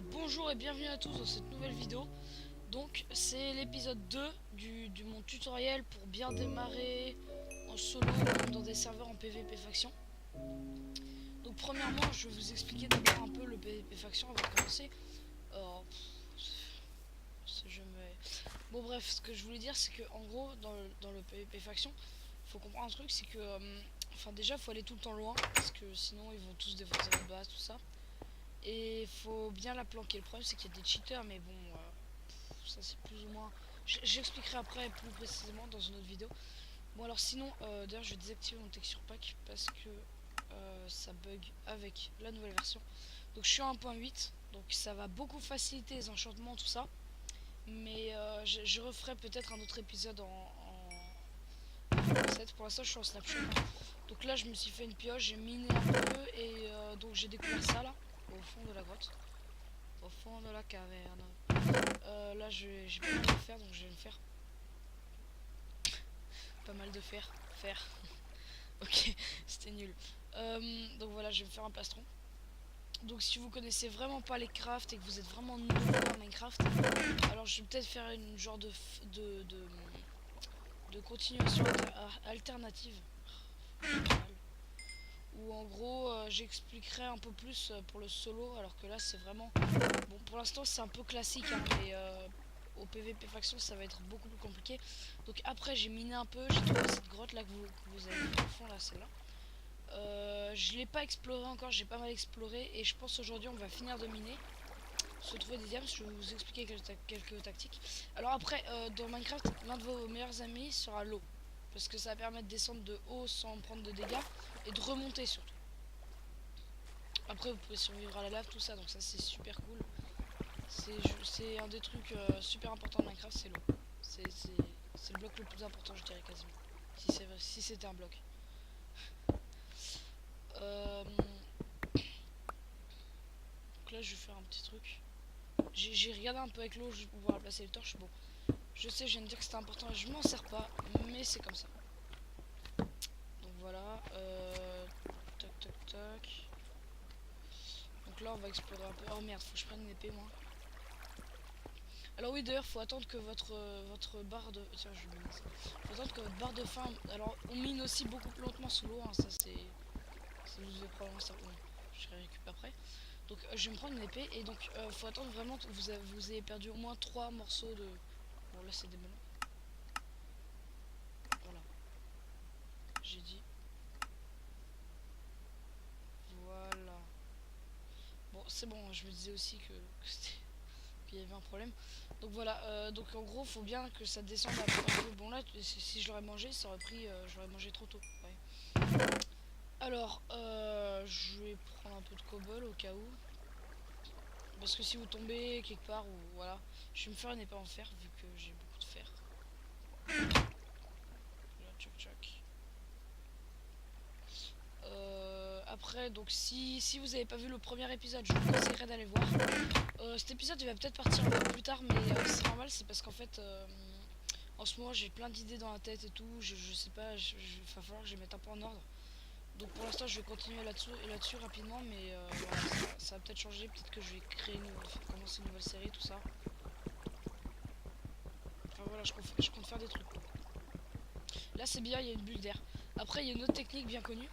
Bonjour et bienvenue à tous dans cette nouvelle vidéo. Donc c'est l'épisode 2 de mon tutoriel pour bien démarrer en solo dans des serveurs en PvP faction. Donc premièrement je vais vous expliquer d'abord un peu le PvP faction avant de commencer. Oh, Bon bref, ce que je voulais dire c'est que en gros dans le PvP faction, faut comprendre un truc, c'est que enfin déjà faut aller tout le temps loin parce que sinon ils vont tous défoncer votre base, tout ça. Et il faut bien la planquer. Le problème c'est qu'il y a des cheaters, mais bon, ça c'est plus ou moins... J'expliquerai après plus précisément dans une autre vidéo. Bon alors sinon, d'ailleurs je vais désactiver mon texture pack parce que ça bug avec la nouvelle version. Donc je suis à 1.8, donc ça va beaucoup faciliter les enchantements, tout ça. Mais je referai peut-être un autre épisode en 7. Pour l'instant je suis en snapshot. Donc là je me suis fait une pioche, j'ai miné un peu et donc j'ai découvert ça là, au fond de la grotte. Au fond de la caverne. Là j'ai pas mal de fer, donc je vais me faire pas mal de fer. Ok, c'était nul. Donc voilà, je vais me faire un plastron. Donc si vous connaissez vraiment pas les crafts et que vous êtes vraiment nouveau à Minecraft, alors je vais peut-être faire une genre de continuation alternative. Où en gros j'expliquerai un peu plus pour le solo, alors que là c'est vraiment... Bon pour l'instant c'est un peu classique hein, mais au PvP faction ça va être beaucoup plus compliqué. Donc après j'ai miné un peu, j'ai trouvé cette grotte là que vous avez vu au fond là, celle-là. Je l'ai pas exploré encore, j'ai pas mal exploré et je pense aujourd'hui on va finir de miner, se trouver des diams. Je vais vous expliquer quelques tactiques. Alors après dans Minecraft, l'un de vos meilleurs amis sera l'eau, parce que ça va permettre de descendre de haut sans prendre de dégâts et de remonter surtout. Après vous pouvez survivre à la lave, tout ça, donc ça c'est super cool. C'est un des trucs super importants de Minecraft, c'est l'eau. C'est le bloc le plus important, je dirais quasiment. Si c'était un bloc. Donc là je vais faire un petit truc. J'ai regardé un peu avec l'eau juste pour pouvoir placer les torches. Bon, je sais, je viens de dire que c'était important, je m'en sers pas, mais c'est comme ça. Donc voilà, tac tac tac. Donc là on va explorer un peu. Oh merde, faut que je prenne une épée moi. Alors oui, d'ailleurs faut attendre que votre barre de... Tiens, je vais ça. Faut attendre que votre barre de faim... Alors on mine aussi beaucoup plus lentement sous l'eau, hein, ça c'est... Ça vous est probablement ça. Bon, je récupère après. Donc je vais me prendre une épée et donc faut attendre vraiment que vous ayez perdu au moins 3 morceaux de... Bon là c'est des melons. Voilà. J'ai dit. Voilà. Bon c'est bon, je me disais aussi qu'il y avait un problème. Donc voilà, donc en gros faut bien que ça descende un peu. Bon là si je l'aurais mangé, ça aurait pris, j'aurais mangé trop tôt. Ouais. Alors je vais prendre un peu de cobble au cas où. Parce que si vous tombez quelque part ou voilà, je vais me faire une épée en fer vu que j'ai beaucoup de fer. Là, tchoc tchoc. Après, donc si vous n'avez pas vu le premier épisode, je vous conseillerais d'aller voir. Cet épisode il va peut-être partir un peu plus tard, mais c'est normal, c'est parce qu'en fait en ce moment j'ai plein d'idées dans la tête et tout. Je sais pas, il va falloir que je les mette un peu en ordre. Donc pour l'instant je vais continuer là-dessus rapidement, mais voilà, ça va peut-être changer, peut-être que je vais commencer une nouvelle série, tout ça. Enfin voilà, je compte faire des trucs. Là c'est bien, il y a une bulle d'air. Après il y a une autre technique bien connue.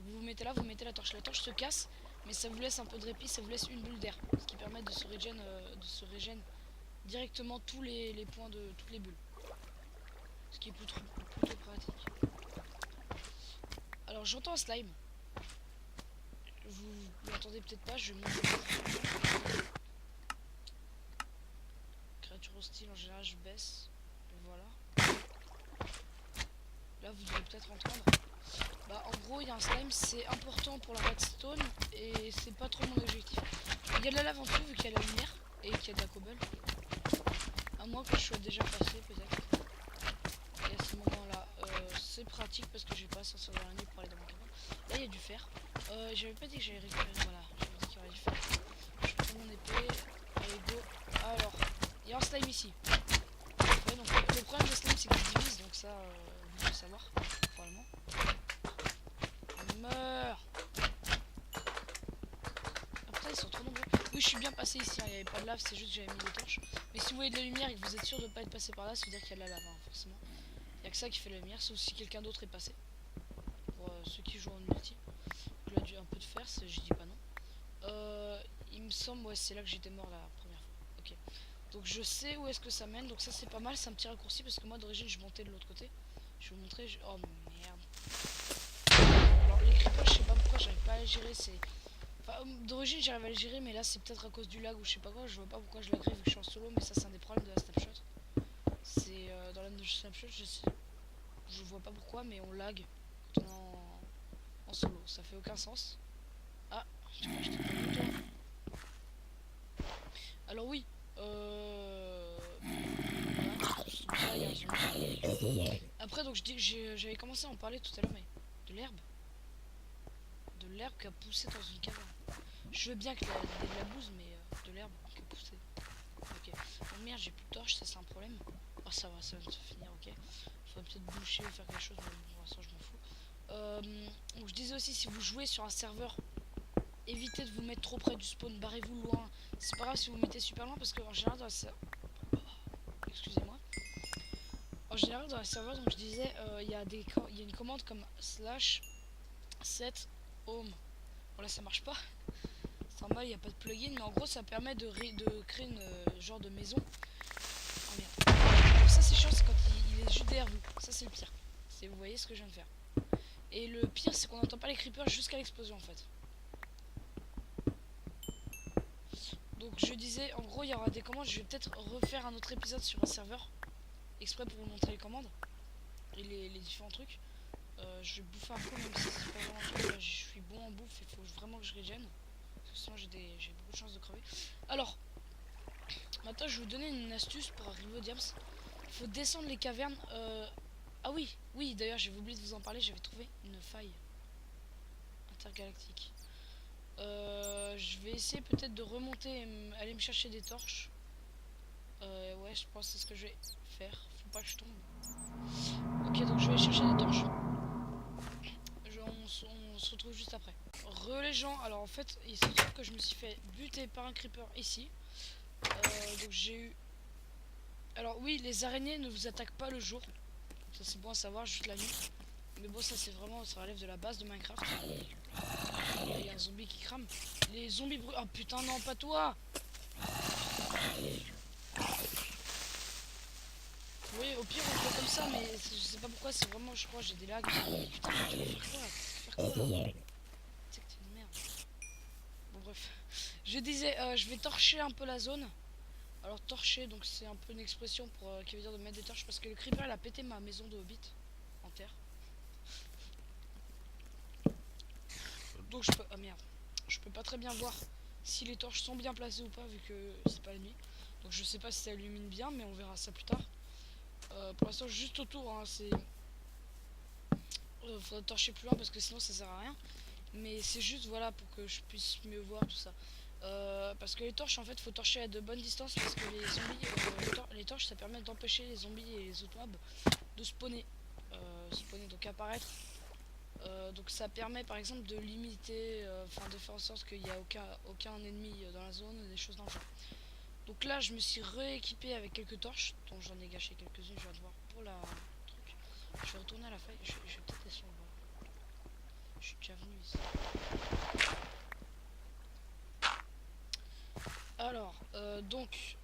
Vous mettez là, vous mettez la torche se casse, mais ça vous laisse un peu de répit, ça vous laisse une bulle d'air, ce qui permet de se régène directement tous les points de toutes les bulles. Ce qui est plutôt pratique. Alors j'entends un slime. Vous l'entendez peut-être pas, je vais monter. Créature hostile en général je baisse. Et voilà. Là vous devez peut-être entendre. Bah en gros il y a un slime, c'est important pour la redstone et c'est pas trop mon objectif. Il y a de la lave en dessous vu qu'il y a la lumière et qu'il y a de la cobble. À moins que je sois déjà passé peut-être. Et à ce moment là c'est pratique parce que j'ai pas ascenseur dans la nuit pour aller dans ma cabane. Là il y a du fer. J'avais pas dit que j'allais récupérer, voilà, j'avais dit qu'il y aurait du fer. Je prends mon épée, allez go. Alors, il y a un slime ici. Ouais, donc le problème de slime c'est qu'il divise, donc ça vous devez savoir, probablement. Meurs. Après ils sont trop nombreux. Oui, je suis bien passé ici, hein, il n'y avait pas de lave, c'est juste que j'avais mis des torches. Mais si vous voyez de la lumière et que vous êtes sûr de pas être passé par là, ça veut dire qu'il y a de la lave, hein, forcément. Il n'y a que ça qui fait la lumière, sauf si quelqu'un d'autre est passé. Pour ceux qui jouent en multi. Il a dû un peu de faire, je dis pas non. Il me semble, ouais, c'est là que j'étais mort la première fois. Ok. Donc je sais où est-ce que ça mène, donc ça c'est pas mal, c'est un petit raccourci parce que moi d'origine je montais de l'autre côté. Je vais vous montrer. Oh merde. Alors les creepers, je sais pas pourquoi j'arrive pas à les gérer, c'est. Enfin, d'origine j'arrive à les gérer, mais là c'est peut-être à cause du lag ou je sais pas quoi, je vois pas pourquoi je lag vu que je suis en solo, mais ça c'est un des problèmes de la snapshot. C'est dans la snapshot, je vois pas pourquoi, mais on lag quand on est en solo, ça fait aucun sens. Ah, je t'ai pas vu toi. Alors oui, voilà. Il y a un zombie. Après donc je dis que j'avais commencé à en parler tout à l'heure, mais de l'herbe. De l'herbe qui a poussé dans une caverne. Je veux bien que la bouse, mais de l'herbe qui a poussé. Ok. Oh merde, j'ai plus de torche, ça c'est un problème. Oh ça va se finir, ok. Faudrait peut-être boucher ou faire quelque chose, mais bon, pour l'instant je m'en fous. Donc je disais aussi, si vous jouez sur un serveur, évitez de vous mettre trop près du spawn, barrez-vous loin. C'est pas grave si vous mettez super loin parce qu'en général dans la excusez-moi. En général dans la serveur, donc je disais, il y a une commande comme slash set home. Bon là ça marche pas. C'est normal, il n'y a pas de plugin, mais en gros ça permet de créer une genre de maison. Oh merde. Alors ça c'est chiant, c'est quand il est juste derrière vous. Ça c'est le pire. Vous voyez ce que je viens de faire. Et le pire c'est qu'on n'entend pas les creepers jusqu'à l'explosion en fait. Donc je disais, en gros il y aura des commandes, je vais peut-être refaire un autre épisode sur un serveur. Exprès pour vous montrer les commandes. Et les différents trucs. Je vais bouffer un peu même si c'est pas vraiment un truc. Là, je suis bon en bouffe, il faut vraiment que je régène. Parce que sinon j'ai beaucoup de chances de crever. Alors, maintenant je vais vous donner une astuce pour arriver au diams. Il faut descendre les cavernes. Ah oui, oui d'ailleurs j'avais oublié de vous en parler, j'avais trouvé une faille intergalactique. Je vais essayer peut-être de remonter et aller me chercher des torches. Ouais, je pense que c'est ce que je vais faire. Faut pas que je tombe. Ok, donc je vais aller chercher des torches. On se retrouve juste après. Les gens, alors en fait, il se trouve que je me suis fait buter par un creeper ici. Donc j'ai eu. Alors oui, les araignées ne vous attaquent pas le jour. Ça c'est bon à savoir, juste la nuit. Mais bon, ça c'est vraiment, ça relève de la base de Minecraft. Il y a un zombie qui crame. Les zombies brûlent. Oh putain, non, pas toi! Oui, au pire, on fait comme ça, mais je sais pas pourquoi, c'est vraiment, je crois, j'ai des lags. Putain, tu veux faire quoi? Faire quoi? C'est que t'es une merde. Bon, bref. Je disais, je vais torcher un peu la zone. Alors, torcher, donc c'est un peu une expression pour, qui veut dire de mettre des torches parce que le creeper, il a pété ma maison de hobbit en terre. Donc, je peux. Ah merde. Je peux pas très bien voir si les torches sont bien placées ou pas, vu que c'est pas la nuit. Donc, je sais pas si ça illumine bien, mais on verra ça plus tard. Pour l'instant, juste autour, hein, c'est. Faudrait torcher plus loin parce que sinon ça sert à rien. Mais c'est juste voilà pour que je puisse mieux voir tout ça. Parce que les torches en fait faut torcher à de bonnes distances parce que les zombies, les torches ça permet d'empêcher les zombies et les autres mobs de spawner. Donc apparaître. Donc ça permet par exemple de limiter, enfin de faire en sorte qu'il n'y a aucun ennemi dans la zone, des choses dans le genre. Donc là je me suis rééquipé avec quelques torches, dont j'en ai gâché quelques-unes, je viens de voir pour la truc. Je vais retourner à la faille, je vais peut-être essayer de voir. Je suis déjà venu ici. Alors, donc,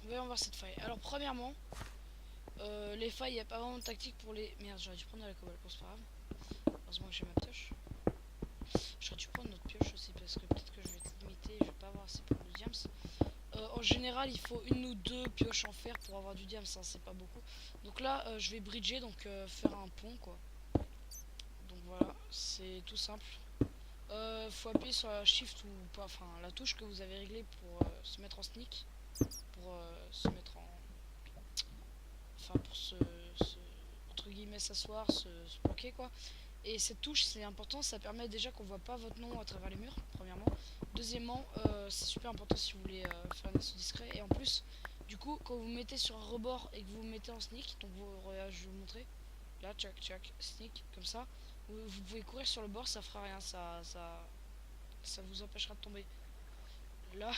voyons voir cette faille. Alors, premièrement, les failles, il n'y a pas vraiment de tactique pour les. Merde, j'aurais dû prendre la cobble, c'est pas grave. Heureusement que j'ai ma pioche. J'aurais dû prendre notre pioche aussi parce que peut-être que je vais être limité, je vais pas avoir assez pour le diams. En général, il faut une ou deux pioches en fer pour avoir du diams, hein, c'est pas beaucoup. Donc là, je vais bridger, donc faire un pont quoi. Donc voilà, c'est tout simple. Faut appuyer sur la shift ou pas, enfin la touche que vous avez réglée pour se mettre en sneak, pour se mettre en, enfin pour entre guillemets s'asseoir, se bloquer quoi. Et cette touche c'est important, ça permet déjà qu'on voit pas votre nom à travers les murs, premièrement. Deuxièmement, c'est super important si vous voulez faire un assaut discret. Et en plus, du coup, quand vous mettez sur un rebord et que vous vous mettez en sneak, donc je vais vous montrer, là, tchac tchac, sneak, comme ça, vous pouvez courir sur le bord, ça fera rien, ça vous empêchera de tomber. là,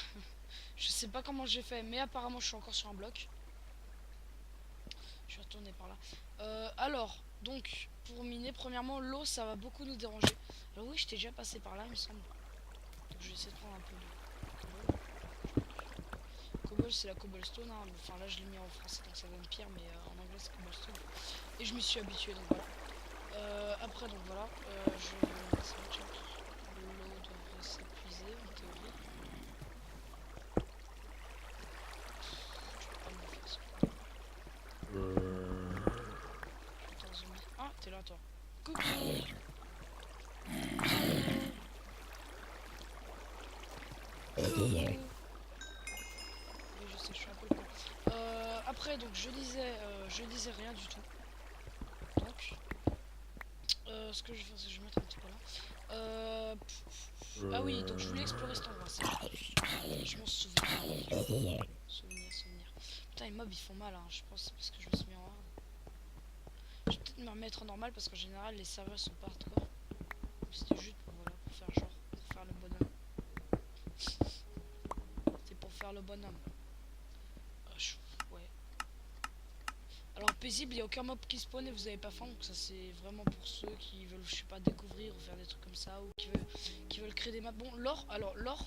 je sais pas comment j'ai fait, mais apparemment je suis encore sur un bloc. Je suis retourné par là. Alors, donc, pour miner, premièrement, l'eau, ça va beaucoup nous déranger. Alors oui, j'étais déjà passé par là, il me semble. Donc je vais essayer de prendre un peu de cobble. Cobble, c'est la cobblestone. Hein. Enfin, là, je l'ai mis en français, donc ça donne pierre, mais en anglais, c'est cobblestone. Et je m'y suis habitué, donc voilà. Après, donc voilà, je vais essayer de check. L'eau devrait s'épuiser, en théorie. Je peux pas me faire ça. Putain, zombie. Ah, t'es là, toi. Coucou. Oui, je sais, je suis un peu con. Après, donc je disais rien du tout. Donc, ce que je vais faire, c'est que je vais mettre un petit peu là. Ah oui, donc je voulais explorer cet endroit. Je m'en souviens. Souvenir. Putain, les mobs ils font mal, hein. Je pense que c'est parce que je me suis mis en hard. Je vais peut-être me remettre en normal parce qu'en général les serveurs sont pas hardcore. C'était juste pour, voilà, pour faire genre, pour faire le bonhomme. C'est pour faire le bonhomme. Ouais. Alors paisible, il n'y a aucun mob qui spawn et vous avez pas faim, donc ça c'est vraiment pour ceux qui veulent, je sais pas, découvrir ou faire des trucs comme ça, ou qui veulent créer des maps. Bon, l'or, alors l'or,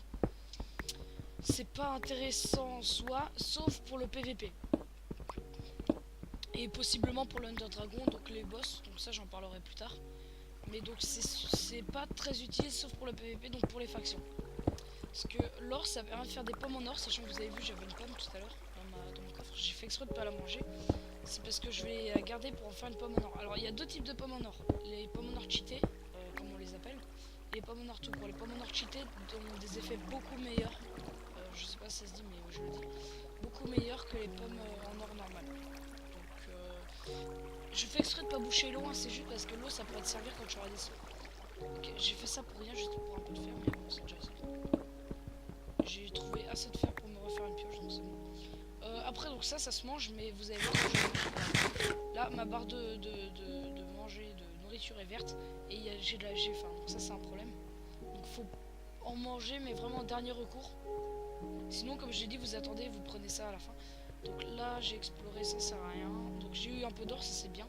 c'est pas intéressant en soi, sauf pour le PVP. Et possiblement pour l'Under Dragon, donc les boss, donc ça j'en parlerai plus tard. Mais donc c'est pas très utile sauf pour le PVP, donc pour les factions. Parce que l'or ça permet de faire des pommes en or, sachant que vous avez vu j'avais une pomme tout à l'heure dans mon coffre. J'ai fait exprès de pas la manger. C'est parce que je vais la garder pour en faire une pomme en or. Alors il y a deux types de pommes en or. Les pommes en or cheatées, comme on les appelle, et les pommes en or tout court. Les pommes en or cheatées ont des effets beaucoup meilleurs. Je sais pas si ça se dit mais je le dis. Beaucoup meilleurs que les pommes en or normales. Donc je fais exprès de pas boucher l'eau, hein, c'est juste parce que l'eau ça pourrait te servir quand tu auras des sauts. Ok, j'ai fait ça pour rien, juste pour un peu de fer, mais bon, c'est déjà assez. J'ai trouvé assez de fer pour me refaire une pioche, donc c'est bon. Après, donc ça se mange, mais vous allez voir que je mange. Là, ma barre de manger, de nourriture est verte, et j'ai faim, donc ça c'est un problème. Donc faut en manger, mais vraiment en dernier recours. Sinon, comme je l'ai dit, vous attendez, vous prenez ça à la fin. Donc là, j'ai exploré, ça sert à rien. Donc j'ai eu un peu d'or, ça c'est bien.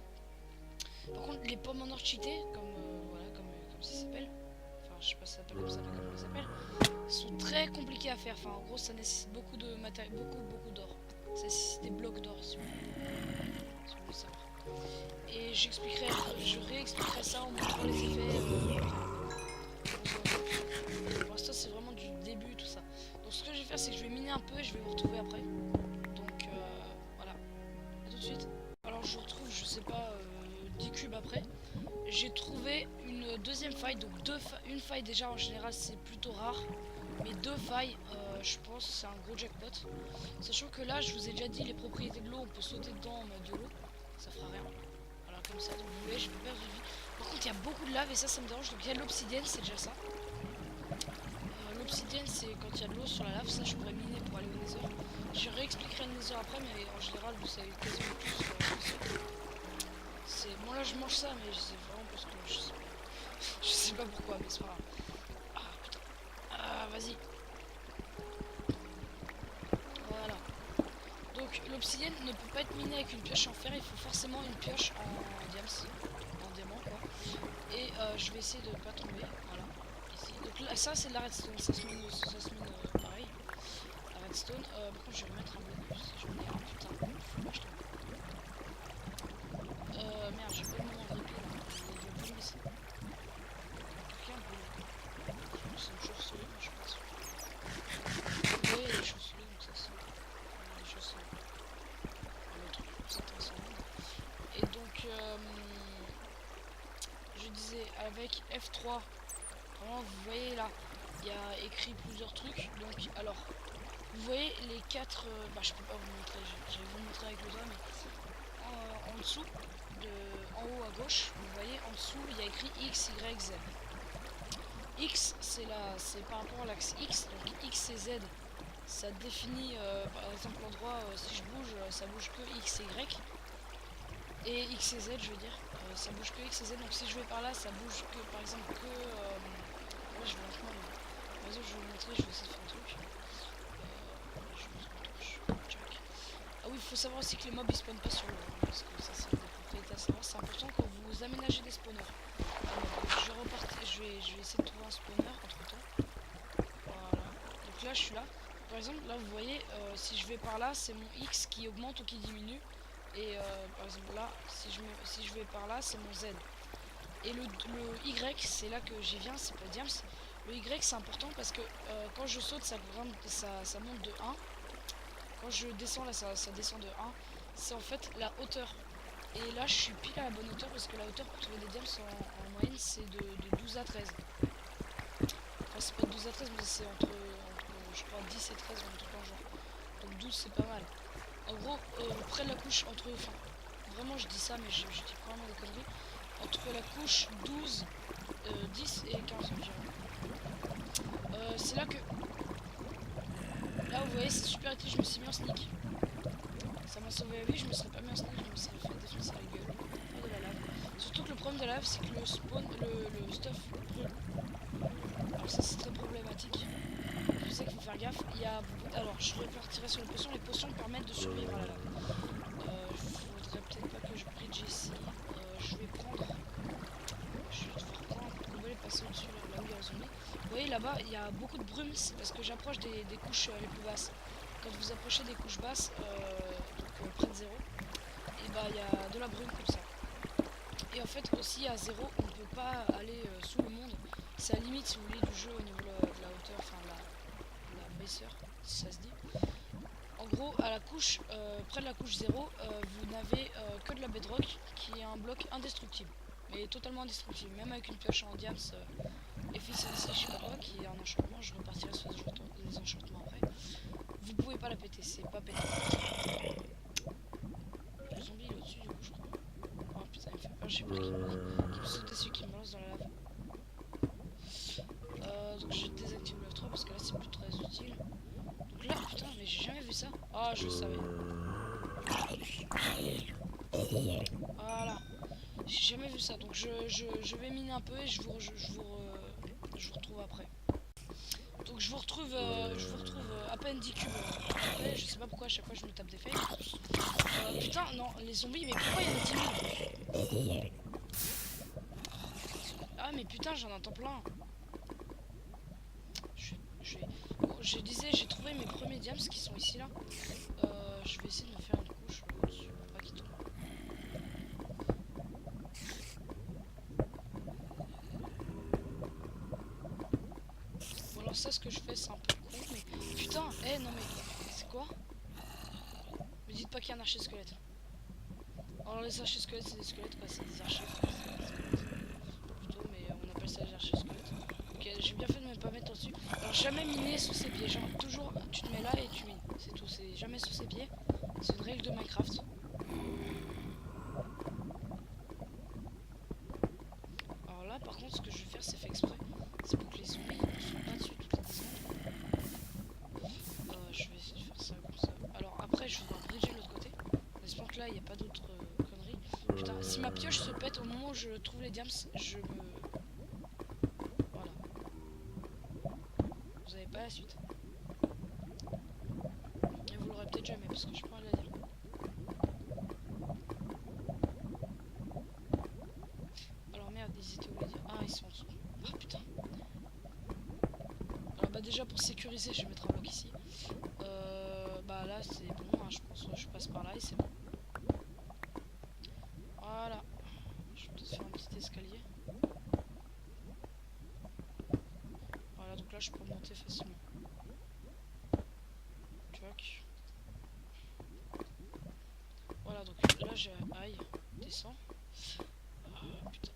Par contre, les pommes en or cheatées, voilà, comme ça s'appelle, enfin je sais pas si ça s'appelle comme ça, mais comme on les appelle, sont très compliqués à faire. Enfin, en gros, ça nécessite beaucoup de matériel, beaucoup d'or. Ça nécessite des blocs d'or, si vous voulez savoir. Et je réexpliquerai ça en montrant les effets. Pour l'instant, c'est vraiment du début, tout ça. Donc, ce que je vais faire, c'est que je vais miner un peu et je vais vous retrouver après. Donc, voilà. A tout de suite. Alors, je vous retrouve, je sais pas, 10 cubes après. J'ai trouvé une deuxième faille, donc une faille déjà en général c'est plutôt rare, mais deux failles je pense c'est un gros jackpot. Sachant que là je vous ai déjà dit les propriétés de l'eau, on peut sauter dedans en mode YOLO, ça fera rien. Voilà comme ça, donc vous voyez je peux perdre une vie. Par contre il y a beaucoup de lave et ça me dérange, donc il y a de l'obsidienne, c'est déjà ça. L'obsidienne c'est quand il y a de l'eau sur la lave, ça je pourrais miner pour aller au nether. Je réexpliquerai le nether après, mais en général vous savez quasiment tous bon là je mange ça mais c'est vraiment parce que je sais pas pourquoi mais c'est pas grave. Ah putain. Ah vas-y. Voilà. Donc l'obsidienne ne peut pas être minée avec une pioche en fer, il faut forcément une pioche en diamant quoi. Et je vais essayer de pas tomber. Voilà. Ici. Donc là ça c'est de la redstone, ça se mine pareil. La redstone. Par contre je vais remettre un bloc si je mets un putain. Moi je tombe. Merde, j'ai pas le moment de répit là. Il va ici. Quelqu'un brûle. C'est une chauve-souris, moi je suis pas sûr. Oui, il y a des chauves-souris, donc ça c'est. Des chauves-souris. Le truc, c'est incendie. Et donc, je disais, avec F3, vraiment, vous voyez là, il y a écrit plusieurs trucs. Donc, alors, vous voyez les quatre. Bah, je peux pas vous montrer, je vais vous montrer avec le doigt, mais en dessous. En haut à gauche, vous voyez en dessous il y a écrit X, Y, Z. X c'est par rapport à l'axe X, donc X et Z ça définit par exemple l'endroit si je bouge ça bouge que X et Y. Et X et Z je veux dire, ça bouge que X et Z, donc si je vais par là ça bouge que par exemple que. Là je vais lentement mais... Vas-y je vais vous montrer, je vais essayer de faire un truc. faut savoir aussi que les mobs ils spawnent pas sur l'eau, parce que ça c'est des propriétés à savoir. C'est important quand vous aménagez des spawners. Alors, je vais essayer de trouver un spawner entre temps. Voilà. Donc là je suis là. Par exemple là vous voyez si je vais par là c'est mon X qui augmente ou qui diminue. Et par exemple là si je vais par là c'est mon Z. Et le Y c'est là que j'y viens, c'est pas Diams. Le Y c'est important parce que quand je saute ça monte de 1. Quand je descends là ça descend de 1. C'est en fait la hauteur. Et là je suis pile à la bonne hauteur parce que la hauteur pour trouver des diams en moyenne c'est de 12 à 13. Enfin c'est pas de 12 à 13 mais c'est entre je crois 10 et 13 ou un truc dans le genre. Donc 12 c'est pas mal. En gros près de la couche enfin vraiment je dis ça mais je dis vraiment des conneries. Entre la couche 12, 10 et 15 environ. C'est là que là vous voyez c'est super utile, je me suis mis en sneak. Ça m'a sauvé la vie, je me serais pas mis en sneak, je me serais fait défoncer la gueule. Pas de la lave. Surtout que le problème de la lave c'est que le spawn, le stuff brûle. Alors ça c'est très problématique. Je sais qu'il faut faire gaffe. Alors je repartirai sur les potions permettent de survivre à la lave. Faudrait peut-être pas que je bridge ici. Je vais devoir prendre un courbelet et passer au-dessus là où il y a un zombie. Vous voyez là-bas il y a beaucoup de brume, c'est parce que j'approche des couches les plus basses. Quand vous approchez des couches basses, donc près de 0, et bah il y a de la brume comme ça. Et en fait aussi à 0 on ne peut pas aller sous le monde. C'est la limite si vous voulez du jeu au niveau de la hauteur, enfin la baisseur si ça se dit. En gros à la couche, près de la couche 0, vous n'avez que de la bedrock qui est un bloc indestructible. Mais totalement indestructible, même avec une pioche en diams efficiency je sais pas quoi, qui est un enchantement, je repartirai sur les enchantements après. Vous pouvez pas la péter, c'est pas pété. Le zombie il est au-dessus du coup je crois. Oh putain il me fait peur, j'ai peur qu'il me saute dessus, qu'il me balance dans la lave. Donc je désactive le F3 parce que là c'est plus très utile. Donc là putain mais j'ai jamais vu ça. Ah je savais. Voilà. J'ai jamais vu ça, donc je vais miner un peu et je vous retrouve après. Donc je vous retrouve à peine 10 cubes après, je sais pas pourquoi à chaque fois je me tape des fails. Putain non, les zombies, mais pourquoi il y en a 10 000? Ah mais putain j'en entends plein. Je disais j'ai trouvé mes premiers diams qui sont ici là. Je vais essayer de me faire une couche au-dessus pour pas qu'ils tombent. Bon alors ça ce que je fais c'est un peu con mais putain, non mais c'est quoi? Me dites pas qu'il y a un archer squelette. Alors les archers squelettes c'est des squelettes quoi, c'est des archers plutôt, mais on appelle ça des archers squelettes. Ok j'ai bien fait de ne pas mettre au-dessus. Alors jamais miner sous ses pieds, genre toujours tu te mets là et tu mines, c'est tout, c'est jamais sous ses pieds. C'est une règle de Minecraft. Alors là par contre ce que je vais faire c'est fait exprès. C'est pour que les zombies ne soient pas dessus toutes les 10 secondes. Je vais essayer de faire ça comme ça. Alors après je vais devoir bridger de l'autre côté. J'espère que là il n'y a pas d'autres conneries. Putain si ma pioche se pète au moment où je trouve les diams, je me... Voilà. Vous avez pas la suite. Et vous l'aurez peut-être jamais parce que je pourrais la dire. Alors merde, ils étaient où les diams? Ah ils sont en dessous. Ah putain. Alors bah déjà pour sécuriser je vais mettre un bloc ici. Bah là c'est bon, hein, je pense que je passe par là et c'est bon. Voilà. Je vais peut-être faire un petit escalier. Voilà donc là je peux monter facilement. Tuac. Voilà donc là j'ai... Aïe, descends. Putain.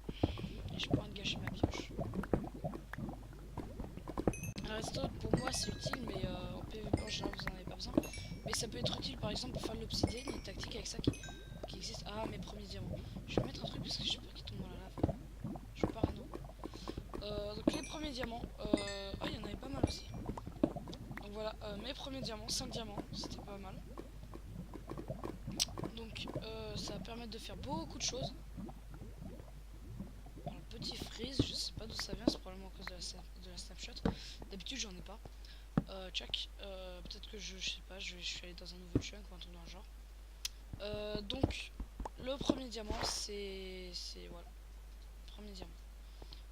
Et je pourrais gâcher ma pioche. La redstone pour moi c'est utile mais en PvP en général vous en avez pas besoin. Mais ça peut être utile par exemple pour faire de l'obsidienne, il y a une tactique avec ça qui existe. Ah mes premiers diamants. Je vais mettre un truc parce que j'ai peur qu'ils tombent dans la lave. Je suis parano. Donc les premiers diamants. Ah il y en avait pas mal aussi. Donc voilà, mes premiers diamants, 5 diamants, c'était pas mal. Donc ça va permettre de faire beaucoup de choses. Alors, le petit freeze, je sais pas d'où ça vient, c'est probablement à cause de la snapshot. D'habitude j'en ai pas. Peut-être que je sais pas, je suis allé dans un nouveau chunk ou un truc dans le genre. Donc le premier diamant c'est voilà, premier diamant.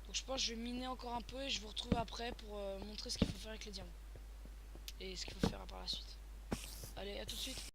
Donc je pense que je vais miner encore un peu et je vous retrouve après pour montrer ce qu'il faut faire avec les diamants et ce qu'il faut faire par la suite. Allez, à tout de suite.